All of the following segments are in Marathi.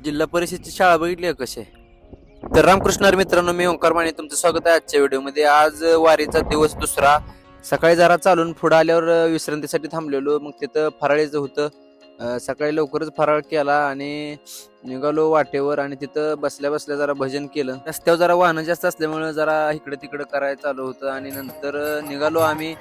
जिल्हा परिषदची शाळा बघितली आहे कशी आहे? तर रामकृष्ण हरी मित्रांनो, मी ओंकार माने तुमचं स्वागत आहे आजच्या व्हिडिओमध्ये. आज वारीचा दिवस दुसरा. सकाळी जरा चालून पुढे आल्यावर विश्रांतीसाठी थांबलेलो. मग तिथं फराळीचं होतं. सकाळी लवकरच फराळ केला आणि निघालो वाटेवर आणि तिथं बसल्या बसल्या जरा भजन केलं. रस्त्यावर जरा वाहनं जास्त असल्यामुळे जरा इकडे तिकडे करायला चालू होतं आणि नंतर निघालो आम्ही.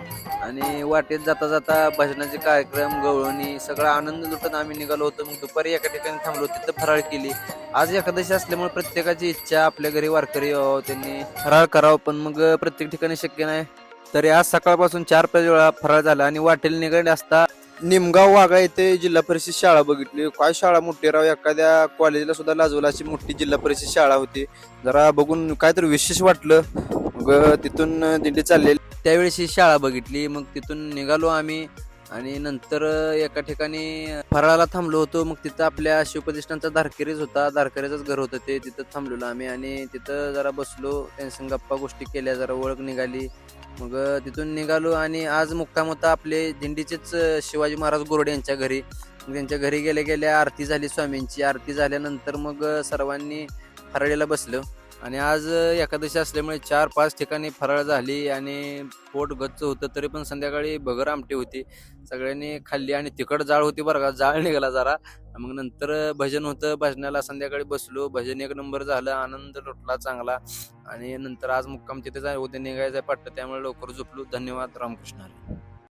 आणि वाटेत जाता जाता भजनाचे कार्यक्रम, गवळणी सगळा आनंद लुटत आम्ही निघालो होतो. मग दुपारी एका ठिकाणी थांबलो, तिथं फराळ केली. आज एकादशी असल्यामुळे प्रत्येकाची इच्छा आपल्या घरी वारकरी यावं, त्यांनी फराळ करावं, पण मग प्रत्येक ठिकाणी शक्य नाही. तरी आज सकाळपासून 4-5 वेळा फराळ झाला आणि वाटेल निघाले असता निमगाव वाघा येथे जिल्हा परिषद शाळा बघितली. काय शाळा मोठी राव, एखाद्या कॉलेजला सुद्धा लाजवल अशी मोठी जिल्हा परिषद शाळा होती. जरा बघून काहीतरी विशेष वाटलं. मग तिथून दिंडी चाललेली, त्यावेळेस ही शाळा बघितली. मग तिथून निघालो आम्ही आणि नंतर एका ठिकाणी फराळाला थांबलो होतो. मग तिथं आपल्या शिवप्रतिष्ठानचा धारकरीच होता, धारकरीचंच घर होतं ते. तिथं थांबलेलो आम्ही आणि तिथं जरा बसलो, त्यांच्या गप्पा गोष्टी केल्या, जरा ओळख निघाली. मग तिथून निघालो आणि आज मुक्काम होता आपले दिंडीचेच शिवाजी महाराज गोरडे यांच्या घरी. मग त्यांच्या घरी गेल्या गेल्या आरती झाली, स्वामींची आरती झाल्यानंतर मग सर्वांनी फराळीला बसलो. आणि आज एकादशी असल्यामुळे 4-5 ठिकाणी फराळ झाली आणि पोट गच्च होतं. तरी पण संध्याकाळी भगर आमटी होती, सगळ्यांनी खाल्ली आणि तिखट जाळ होती बरं का, जाळ निघाला जरा. मग नंतर भजन होतं, भजनाला संध्याकाळी बसलो, भजन 1 नंबर झालं, आनंद लुटला चांगला. आणि नंतर आज मुक्काम तिथे उद्या निघायचं पाठतं, त्यामुळे लवकर झोपलो. धन्यवाद. रामकृष्ण हरी.